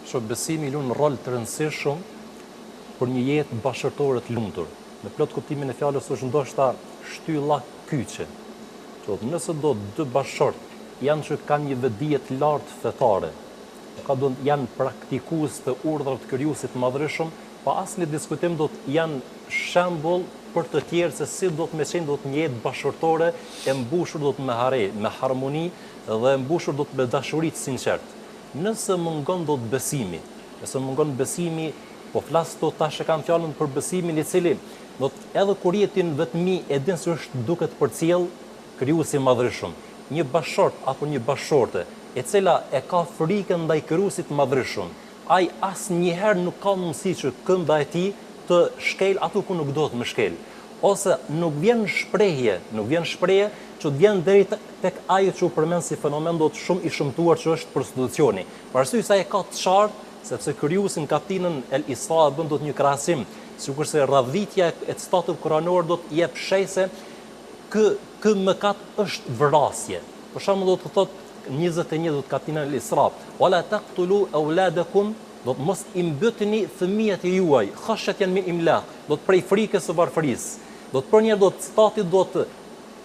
Që besimi luan rol të rëndësishëm për një jetë bashkëtorë të lumtur. Në plot kuptimin e fjalës është ndoshta shtylla kyçe. Nëse do dy bashkëshort janë që kanë një vedije të lartë fetare, janë praktikues të urdhrave të Krijuesit Madhërisëm, pa asnjë diskutim do të janë shembull për të tjerë se si do të qenë do të një jetë bashkëtorë e mbushur do të me harmoni dhe e mbushur do të me dashuri të sinqertë. Nëse mungon do të besimi, po flas do tash e kam fjalën për besimin i cili do të edhe kur jetin vetmi e din se është duket përcjell Krijuesi Madhërisëm. Një bashkëshort apo një bashkëshorte e cila e ka frikën ndaj Krijuesit Madhërisëm, ai asnjëherë nuk ka mundësi që kënda e tij të shkel aty ku nuk do të më shkel. Ose nuk vjen shprehje që të vjen deri tek ajo që u përmend si fenomen do të shumë i shëmtuar që është prostitucioni. Për arsye se ai ka të qartë, sepse Krijuesi në kapitullin El Isra bën dot një krahasim, sikurse radhitja e statit kuranor do të jep shejse ky mëkat është vrasje. Për shembull do të thotë 21 do të kapitullin El Isra, wala taqtulu auladakum, do të mos i mbytni fëmijët e juaj, khashyatan min imlaq, do të prej frikës së varfërisë. Do të përnjëherë do të stati do të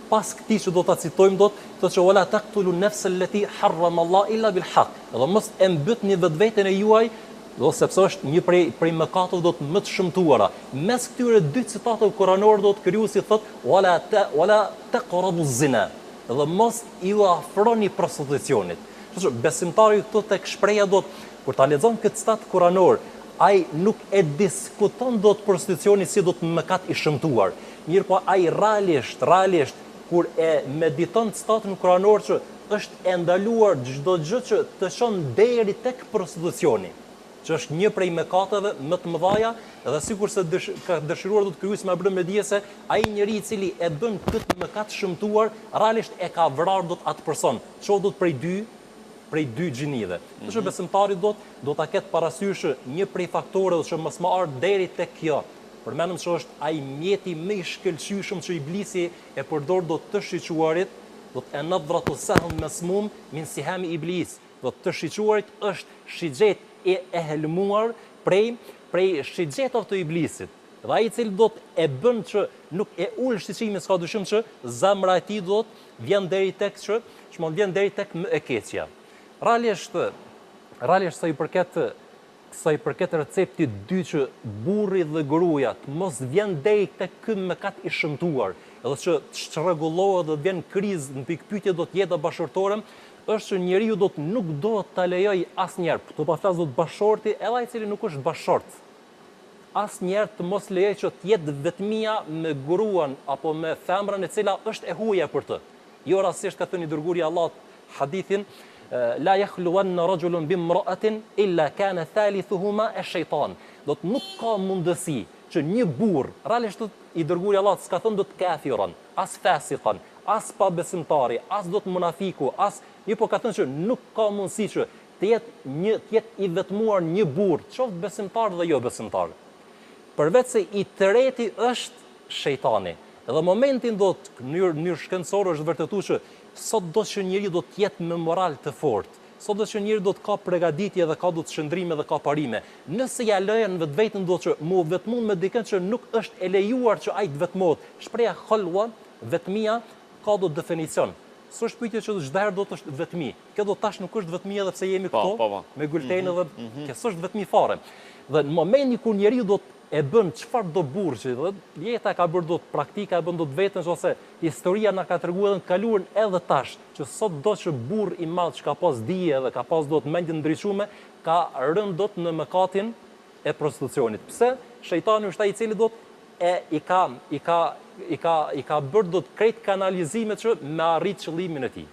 pas këtij që do ta citojmë do të thotë wala taqtulu nafsa allati harrama Allah illa bil haqq. Do mos e mbytni vetveten e juaj, do sepse është një prej mëkateve do të më të shëmtuara. Mes këtyre dy citateve kuranore do të Krijuesi thotë wala taqrabu zina. Dhe mos ju afroni prostitucionit. Besimtari këtu tek shpreha do të kur ta lexon këtë citat kuranor, ai nuk e diskuton do të prostitucionin si do të mëkat i shëmtuar. Mirë po ai realisht kur e mediton citatin kuranor që është e ndaluar çdo gjë që të çon deri tek prostitucioni, që është një prej mëkateve më të mëdha dhe sikurse ka dëshiruar do të Krijuesi ma bërë me dije se ai njeriu i cili e bën këtë mëkat shëmtuar, realisht e ka vrarë do të atë person. Ço do të prej dy gjinive. Që besimtari do ta ketë parasysh një prej faktoreve që mos më ardh deri tek kjo. Përmendëm se është ai mjeti më i shkëlqyeshëm që iblisi e përdor do të shiquarit, do të enadhratu sahm masmum min sihami iblis. Do të shiquarit është shigjet e helmuar prej shigjetave të iblisit. Dhe ai i cili do të e bën që nuk e ul shiqimin, s'ka dyshim që zemra e tij do të vjen deri tek vjen deri tek më e keqja. Realisht sa i përket receptit dy që burri dhe gruaja të mos vjen deri tek ky mëkat i shëmtuar, edhe që të çrregullohet dhe të vjen krizë në pikpyetje do të jetë bashkëtorë, është që njeriu nuk do ta lejoj asnjëherë, këtu pa flas do të bashkëshorti, edhe ai i cili nuk është bashkëshort, asnjëherë të mos lejoj që të jetë vetmia me gruan apo me femrën e cila është e huaja për të. Jo rastësisht ka thënë i dërguari i Allahut hadithin la yakhluwanna rajulun bimra'atin illa kana thalithuhuma ash-shaytan. Do të nuk ka mundësi që një burr, realisht i dërguari i Allahut s'ka thënë do të kafiron, as fasiqan, as pa besimtari, as do të munafiku, një po ka thënë që nuk ka mundësi që të jetë i vetmuar një burr, qoftë besimtar dhe jo besimtar. Përveç se i treti është shejtani. Edhe momentin do të në mënyrë shkencore është vërtetuar që sot do që njeriu do të jetë me moral të fortë. Sot do që njeriu do të ka përgatitje dhe ka do të shëndrime dhe ka parime. Nëse ja lejën vetveten do që mu vetmu me dikën që nuk është e lejuar që ai të vetmohet. Shpreha khalwa, vetmia ka do definicion. S'është pyetje që çdo herë do të është vetmi. Kjo do tash nuk është vetmi edhe pse jemi këtu me gultenë dhe kjo s'është vetmi fare. Dhe në momentin kur njeriu do e bën çfarë do burrë, dhe jeta ka bërë do të praktika, e bën do të vetën, ose historia na ka treguar edhe në kaluarën edhe tash, që sot do që burr i madh që ka pas dije dhe ka pas do të mendje ndriçuar, ka rënë do të në mëkatin e prostitucionit. Pse? Shejtani është ai i cili do të i ka bërë do të krejt kanalizimet që me arrit qëllimin e tij.